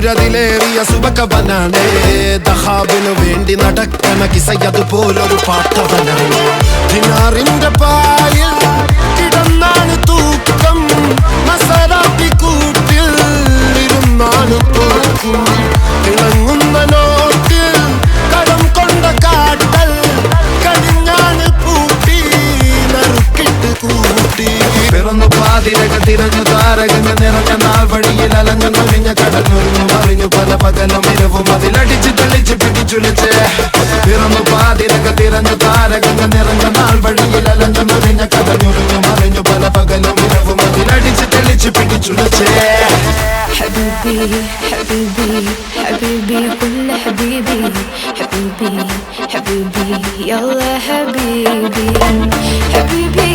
സൂര്യതിലേറിയ സുബകവനാണ് ദഹാബിനു വേണ്ടി നടക്കണ കിസയതുപോലൊരു പാട്ടവനാണ് ദിനാറിന്റെ പായിൽ കിടന്നാണ് തൂക്കം മസറാത്തി കൂട്ടിൽ ഇരുന്നാണ് തോക്കും തിളങ്ങുന്ന നോട്ടിൽ കടം കൊണ്ട കാട്ടൽ കടിഞ്ഞാണ് പൂട്ടി നറുക്കിട്ട് കൂട്ടി പിറന്നു പാതിരക തിരഞ്ഞു താരകങ്ങ നിറഞ്ഞ നാൾ വഴിയിൽ അലഞ്ഞു നുരിഞ്ഞ കടന്നുരിഞ്ഞു മറിഞ്ഞു പല പകലും ഇരവും അതിലടിച്ച് തെളിച്ച് പിടിച്ചുലിച്ച് പിറന്നു പാതിരക തിരഞ്ഞു താരകങ്ങ നിറഞ്ഞ നാൾ വഴിയിൽ അലഞ്ഞു നുരിഞ്ഞ കടന്നുരിഞ്ഞു മറിഞ്ഞു പല പകലും ഇരവും അതിലടിച്ച് തെളിച്ച് പിടിച്ചുലിച്ച് حبيبي حبيبي حبيبي كل حبيبي حبيبي حبيبي يلا حبيبي حبيبي